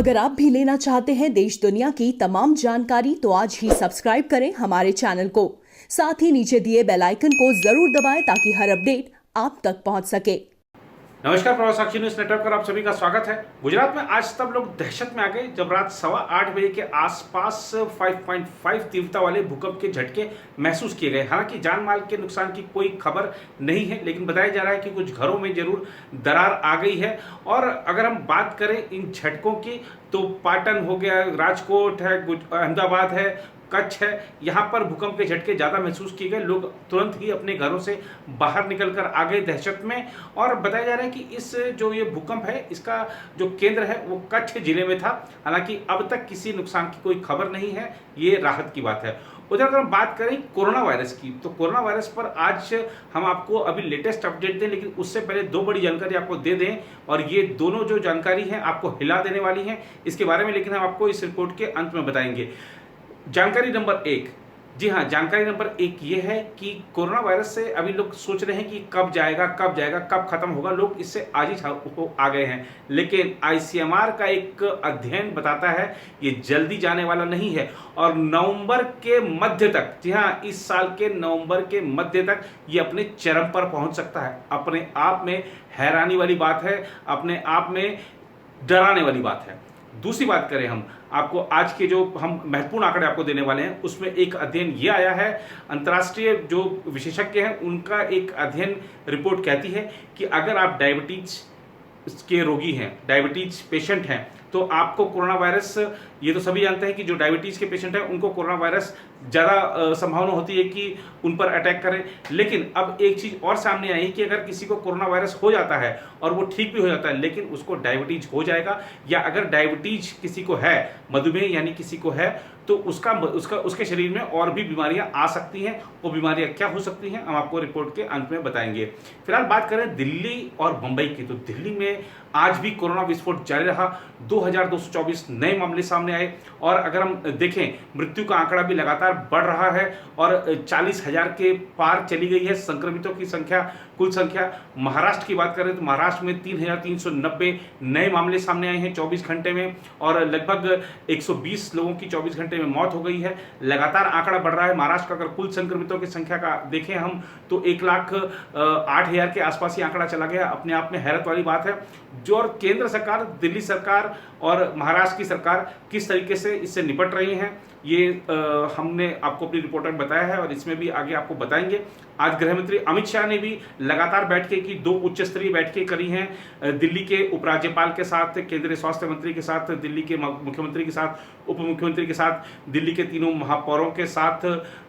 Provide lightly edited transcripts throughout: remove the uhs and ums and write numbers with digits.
अगर आप भी लेना चाहते हैं देश दुनिया की तमाम जानकारी तो आज ही सब्सक्राइब करें हमारे चैनल को। साथ ही नीचे दिए बेल आइकन को जरूर दबाएं ताकि हर अपडेट आप तक पहुंच सके। नमस्कार, प्रवास साक्षी न्यूज नेटवर्क पर आप सभी का स्वागत है। गुजरात में आज तब लोग दहशत में आ गए जब रात 8:15 बजे के आसपास 5.5 तीव्रता वाले भूकंप के झटके महसूस किए गए। हालांकि जान माल के नुकसान की कोई खबर नहीं है, लेकिन बताया जा रहा है कि कुछ घरों में जरूर दरार आ गई है। और अगर हम बात करें इन झटकों की तो पाटन हो गया, राजकोट है, अहमदाबाद है, कच्छ है, यहाँ पर भूकंप के झटके ज़्यादा महसूस किए गए। लोग तुरंत ही अपने घरों से बाहर निकलकर आ गए दहशत में। और बताया जा रहा है कि इस जो ये भूकंप है इसका जो केंद्र है वो कच्छ जिले में था। हालांकि अब तक किसी नुकसान की कोई खबर नहीं है, ये राहत की बात है। उधर अगर हम बात करें कोरोना वायरस की तो कोरोना वायरस पर आज हम आपको अभी लेटेस्ट अपडेट दें, लेकिन उससे पहले दो बड़ी जानकारी आपको दे दें। और ये दोनों जो जानकारी हैं आपको हिला देने वाली हैं इसके बारे में, लेकिन हम आपको इस रिपोर्ट के अंत में बताएंगे। जानकारी नंबर 1, जी हाँ, जानकारी नंबर 1 ये है कि कोरोना वायरस से अभी लोग सोच रहे हैं कि कब जाएगा, कब खत्म होगा। लोग इससे आज ही आ गए हैं, लेकिन आईसीएमआर का एक अध्ययन बताता है ये जल्दी जाने वाला नहीं है और नवंबर के मध्य तक, जी हाँ, इस साल के नवंबर के मध्य तक ये अपने चरम पर पहुंच सकता है। अपने आप में हैरानी वाली बात है, अपने आप में डराने वाली बात है। दूसरी बात करें हम आपको आज के जो हम महत्वपूर्ण आंकड़े आपको देने वाले हैं उसमें एक अध्ययन ये आया है, अंतर्राष्ट्रीय जो विशेषज्ञ हैं उनका एक अध्ययन रिपोर्ट कहती है कि अगर आप डायबिटीज के रोगी हैं, डायबिटीज पेशेंट हैं, तो आपको कोरोना वायरस, ये तो सभी जानते हैं कि जो डायबिटीज के पेशेंट हैं उनको कोरोना वायरस ज़्यादा संभावना होती है कि उन पर अटैक करे। लेकिन अब एक चीज़ और सामने आई है कि अगर किसी को कोरोना वायरस हो जाता है और वो ठीक भी हो जाता है लेकिन उसको डायबिटीज हो जाएगा, या अगर डायबिटीज किसी को है, मधुमेह यानी किसी को है, तो उसके शरीर में और भी बीमारियां आ सकती हैं। वो बीमारियां क्या हो सकती हैं हम आपको रिपोर्ट के अंत में बताएंगे। फिलहाल बात करें दिल्ली और मुंबई की, तो दिल्ली में आज भी कोरोना विस्फोट जारी रहा। 2224 नए मामले सामने आए और अगर हम देखें मृत्यु का आंकड़ा भी लगातार बढ़ रहा है और 40,000 के पार चली गई है संक्रमितों की संख्या, कुल संख्या। महाराष्ट्र की बात करें तो महाराष्ट्र में 3,390 नए मामले सामने आए हैं 24 घंटे में और लगभग 120 लोगों की 24 घंटे में मौत हो गई है। लगातार आंकड़ा बढ़ रहा है। महाराष्ट्र का अगर कुल संक्रमितों की संख्या का देखें हम तो 1,08,000 के आसपास ही आंकड़ा चला गया। अपने आप में हैरत वाली बात है। जो और केंद्र सरकार, दिल्ली सरकार और महाराष्ट्र की सरकार किस तरीके से इससे निपट रही हैं ये हमने आपको अपनी रिपोर्ट में बताया है और इसमें भी आगे आपको बताएंगे। आज गृह मंत्री अमित शाह ने भी लगातार बैठकें की, 2 उच्च स्तरीय बैठकें करी हैं दिल्ली के उपराज्यपाल के साथ, केंद्रीय स्वास्थ्य मंत्री के साथ, दिल्ली के मुख्यमंत्री के साथ, उप मुख्यमंत्री के साथ, दिल्ली के तीनों महापौरों के साथ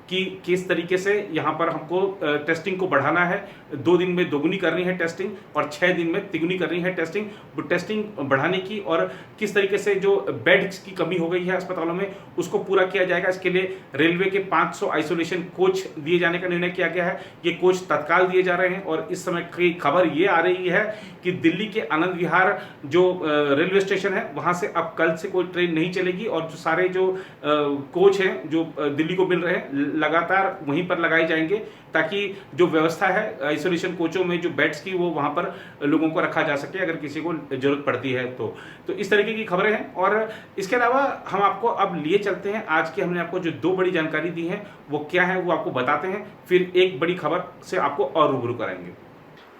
कि किस तरीके से यहाँ पर हमको टेस्टिंग को बढ़ाना है। 2 दिन में दोगुनी करनी है टेस्टिंग और 6 दिन में तिगुनी करनी है टेस्टिंग बढ़ाने की, और किस तरीके से जो बेड्स की कमी हो गई है अस्पतालों में उसको पूरा किया जाएगा। इसके लिए रेलवे के 500 आइसोलेशन कोच दिए जाने का निर्णय किया गया है। ये कोच तत्काल दिए जा रहे हैं और इस समय की खबर ये आ रही है कि दिल्ली के आनंद विहार जो रेलवे स्टेशन है वहाँ से अब कल से कोई ट्रेन नहीं चलेगी और जो सारे जो कोच हैं जो दिल्ली को मिल रहे हैं लगातार वहीं पर लगाए जाएंगे ताकि जो व्यवस्था है आइसोलेशन कोचों में जो बेड्स की वो वहां पर लोगों को रखा जा सके अगर किसी को जरूरत पड़ती है तो इस तरीके की खबरें हैं। और इसके अलावा हम आपको अब लिए चलते हैं, आज की हमने आपको जो 2 बड़ी जानकारी दी है वो क्या है वो आपको बताते हैं, फिर एक बड़ी खबर से आपको और रूबरू कराएंगे।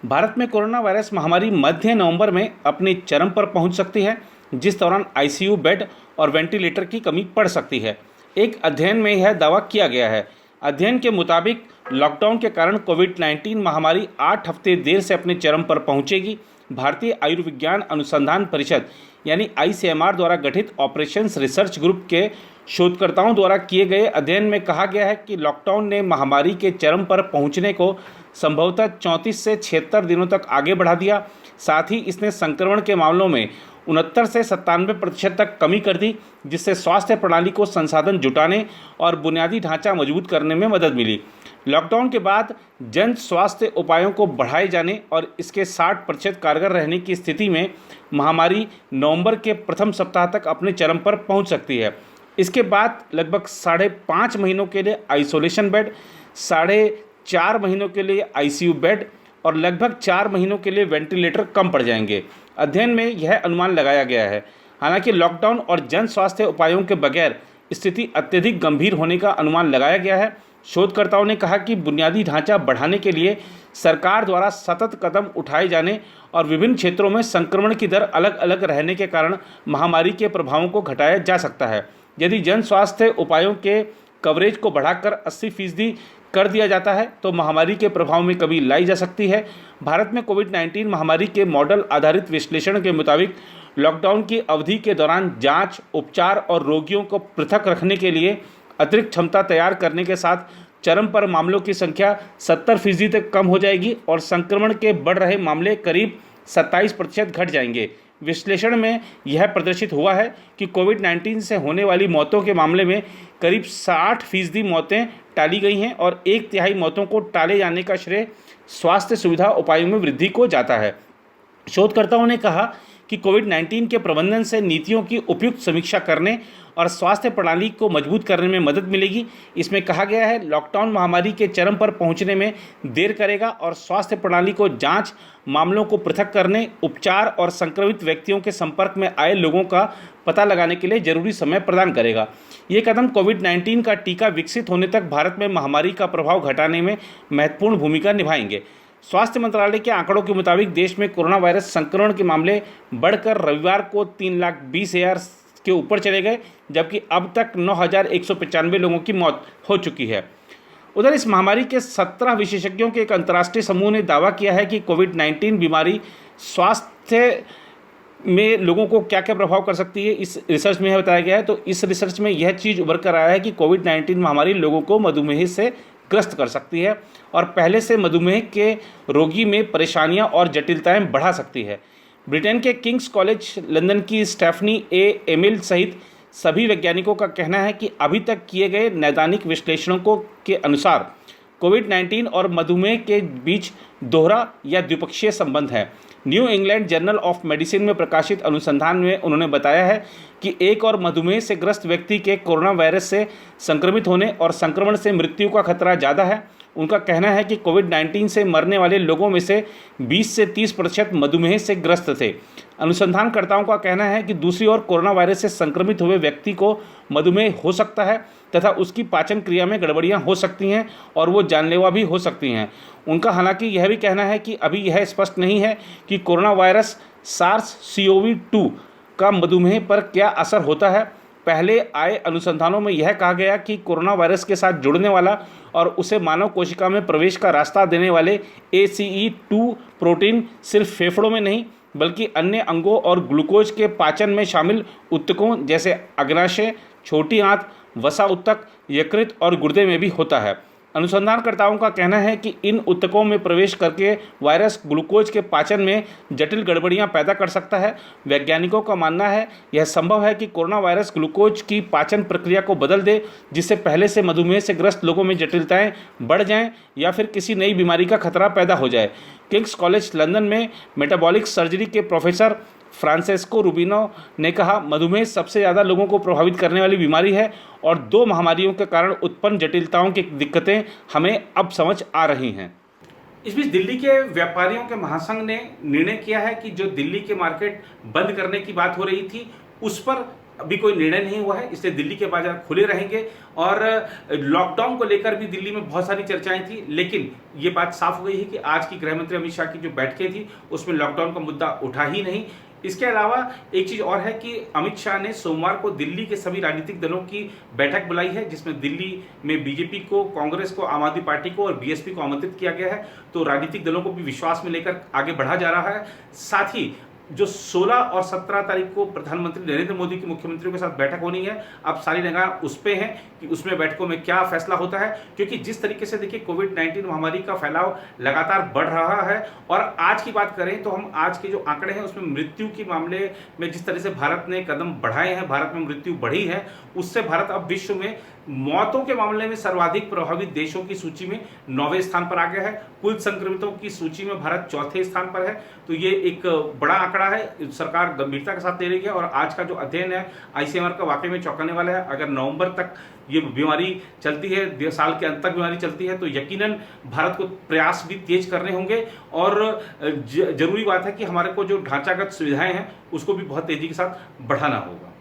भारत में कोरोना वायरस महामारी मध्य नवंबर में अपने चरम पर पहुंच सकती है, जिस दौरान आईसीयू बेड और वेंटिलेटर की कमी पड़ सकती है। एक अध्ययन में यह दावा किया गया है। अध्ययन के मुताबिक लॉकडाउन के कारण कोविड-19 महामारी 8 हफ्ते देर से अपने चरम पर पहुंचेगी। भारतीय आयुर्विज्ञान अनुसंधान परिषद यानी आईसीएमआर द्वारा गठित ऑपरेशंस रिसर्च ग्रुप के शोधकर्ताओं द्वारा किए गए अध्ययन में कहा गया है कि लॉकडाउन ने महामारी के चरम पर पहुंचने को संभवतः 34 से 76 दिनों तक आगे बढ़ा दिया। साथ ही इसने संक्रमण के मामलों में 69 से 97% तक कमी कर दी, जिससे स्वास्थ्य प्रणाली को संसाधन जुटाने और बुनियादी ढांचा मजबूत करने में मदद मिली। लॉकडाउन के बाद जन स्वास्थ्य उपायों को बढ़ाए जाने और इसके 60% कारगर रहने की स्थिति में महामारी नवंबर के प्रथम सप्ताह तक अपने चरम पर पहुंच सकती है। इसके बाद लगभग 5.5 महीनों के लिए आइसोलेशन बेड, 4.5 महीनों के लिए आईसीयू बेड और लगभग 4 महीनों के लिए वेंटिलेटर कम पड़ जाएंगे। अध्ययन में यह अनुमान लगाया गया है। हालांकि लॉकडाउन और जन स्वास्थ्य उपायों के बगैर स्थिति अत्यधिक गंभीर होने का अनुमान लगाया गया है। शोधकर्ताओं ने कहा कि बुनियादी ढांचा बढ़ाने के लिए सरकार द्वारा सतत कदम उठाए जाने और विभिन्न क्षेत्रों में संक्रमण की दर अलग अलग रहने के कारण महामारी के प्रभावों को घटाया जा सकता है। यदि जन स्वास्थ्य उपायों के कवरेज को बढ़ाकर 80% कर दिया जाता है तो महामारी के प्रभाव में कमी लाई जा सकती है। भारत में कोविड-19 महामारी के मॉडल आधारित विश्लेषण के मुताबिक लॉकडाउन की अवधि के दौरान जांच, उपचार और रोगियों को पृथक रखने के लिए अतिरिक्त क्षमता तैयार करने के साथ चरम पर मामलों की संख्या 70% तक कम हो जाएगी और संक्रमण के बढ़ रहे मामले करीब 27% घट जाएंगे। विश्लेषण में यह प्रदर्शित हुआ है कि कोविड-19 से होने वाली मौतों के मामले में करीब 60% मौतें टाली गई हैं और 1/3 मौतों को टाले जाने का श्रेय स्वास्थ्य सुविधा उपायों में वृद्धि को जाता है। शोधकर्ताओं ने कहा कि कोविड-19 के प्रबंधन से नीतियों की उपयुक्त समीक्षा करने और स्वास्थ्य प्रणाली को मजबूत करने में मदद मिलेगी। इसमें कहा गया है लॉकडाउन महामारी के चरम पर पहुंचने में देर करेगा और स्वास्थ्य प्रणाली को जांच, मामलों को पृथक करने, उपचार और संक्रमित व्यक्तियों के संपर्क में आए लोगों का पता लगाने के लिए जरूरी समय प्रदान करेगा। ये कदम कोविड-19 का टीका विकसित होने तक भारत में महामारी का प्रभाव घटाने में महत्वपूर्ण भूमिका निभाएंगे। स्वास्थ्य मंत्रालय के आंकड़ों के मुताबिक देश में कोरोना वायरस संक्रमण के मामले बढ़कर रविवार को 3,20,000 के ऊपर चले गए, जबकि अब तक 9,195 लोगों की मौत हो चुकी है। उधर इस महामारी के 17 विशेषज्ञों के एक अंतर्राष्ट्रीय समूह ने दावा किया है कि कोविड-19 बीमारी स्वास्थ्य में लोगों को क्या क्या प्रभाव कर सकती है। इस रिसर्च में यह बताया गया है। तो इस रिसर्च में यह चीज़ उभर कर आया है कि कोविड-19 महामारी लोगों को मधुमेह से ग्रस्त कर सकती है और पहले से मधुमेह के रोगी में परेशानियां और जटिलताएं बढ़ा सकती है। ब्रिटेन के किंग्स कॉलेज लंदन की स्टेफनी एमिल सहित सभी वैज्ञानिकों का कहना है कि अभी तक किए गए नैदानिक विश्लेषणों के अनुसार कोविड-19 और मधुमेह के बीच दोहरा या द्विपक्षीय संबंध है। New England journal of medicine में प्रकाशित अनुसंधान में उन्होंने बताया है कि एक और मधुमेह से ग्रस्त व्यक्ति के कोरोना वायरस से संक्रमित होने और संक्रमण से मृत्यु का खतरा ज़्यादा है। उनका कहना है कि कोविड-19 से मरने वाले लोगों में से 20 से 30% मधुमेह से ग्रस्त थे। अनुसंधानकर्ताओं का कहना है कि दूसरी ओर कोरोना वायरस से संक्रमित हुए व्यक्ति को मधुमेह हो सकता है तथा उसकी पाचन क्रिया में गड़बड़ियां हो सकती हैं और वो जानलेवा भी हो सकती हैं। उनका हालांकि यह भी कहना है कि अभी यह स्पष्ट नहीं है कि कोरोना वायरस SARS-CoV-2 का मधुमेह पर क्या असर होता है। पहले आए अनुसंधानों में यह कहा गया कि कोरोना वायरस के साथ जुड़ने वाला और उसे मानव कोशिका में प्रवेश का रास्ता देने वाले ACE2 प्रोटीन सिर्फ फेफड़ों में नहीं बल्कि अन्य अंगों और ग्लूकोज के पाचन में शामिल ऊतकों जैसे अग्नाशय, छोटी आंत, वसा ऊतक, यकृत और गुर्दे में भी होता है। अनुसंधानकर्ताओं का कहना है कि इन ऊतकों में प्रवेश करके वायरस ग्लूकोज के पाचन में जटिल गड़बड़ियां पैदा कर सकता है। वैज्ञानिकों का मानना है यह संभव है कि कोरोना वायरस ग्लूकोज की पाचन प्रक्रिया को बदल दे, जिससे पहले से मधुमेह से ग्रस्त लोगों में जटिलताएं बढ़ जाएं या फिर किसी नई बीमारी का खतरा पैदा हो जाए। किंग्स कॉलेज लंदन में मेटाबॉलिक सर्जरी के प्रोफेसर फ्रांसेस्को रूबिनो ने कहा, मधुमेह सबसे ज़्यादा लोगों को प्रभावित करने वाली बीमारी है और 2 महामारियों के कारण उत्पन्न जटिलताओं की दिक्कतें हमें अब समझ आ रही हैं। इस बीच दिल्ली के व्यापारियों के महासंघ ने निर्णय किया है कि जो दिल्ली के मार्केट बंद करने की बात हो रही थी उस पर अभी कोई निर्णय नहीं हुआ है, इसलिए दिल्ली के बाजार खुले रहेंगे। और लॉकडाउन को लेकर भी दिल्ली में बहुत सारी चर्चाएं थी, लेकिन ये बात साफ हो गई है कि आज की गृह मंत्री अमित शाह की जो बैठकें थी उसमें लॉकडाउन का मुद्दा उठा ही नहीं। इसके अलावा एक चीज और है कि अमित शाह ने सोमवार को दिल्ली के सभी राजनीतिक दलों की बैठक बुलाई है, जिसमें दिल्ली में बीजेपी को, कांग्रेस को, आम आदमी पार्टी को और बीएसपी को आमंत्रित किया गया है। तो राजनीतिक दलों को भी विश्वास में लेकर आगे बढ़ा जा रहा है। साथ ही जो 16 और 17 तारीख को प्रधानमंत्री नरेंद्र मोदी की मुख्यमंत्रियों के साथ बैठक होनी है, अब सारी निगाह उस पे है कि उसमें बैठकों में क्या फैसला होता है, क्योंकि जिस तरीके से देखिए कोविड-19 महामारी का फैलाव लगातार बढ़ रहा है। और आज की बात करें तो हम आज के जो आंकड़े हैं उसमें मृत्यु के मामले में जिस तरह से भारत ने कदम बढ़ाए हैं, भारत में मृत्यु बढ़ी है, उससे भारत अब विश्व में मौतों के मामले में सर्वाधिक प्रभावित देशों की सूची में 9वें स्थान पर आ गया है। कुल संक्रमितों की सूची में भारत 4थे स्थान पर है। तो ये एक बड़ा आंकड़ा है सरकार गंभीरता के साथ ले रही है और आज का जो अध्ययन है आईसीएमआर का वाकई में चौंकाने वाला है। अगर नवंबर तक ये बीमारी चलती है, साल के अंत तक बीमारी चलती है, तो यकीनन भारत को प्रयास भी तेज करने होंगे और जरूरी बात है कि हमारे को जो ढांचागत सुविधाएं हैं उसको भी बहुत तेजी के साथ बढ़ाना होगा।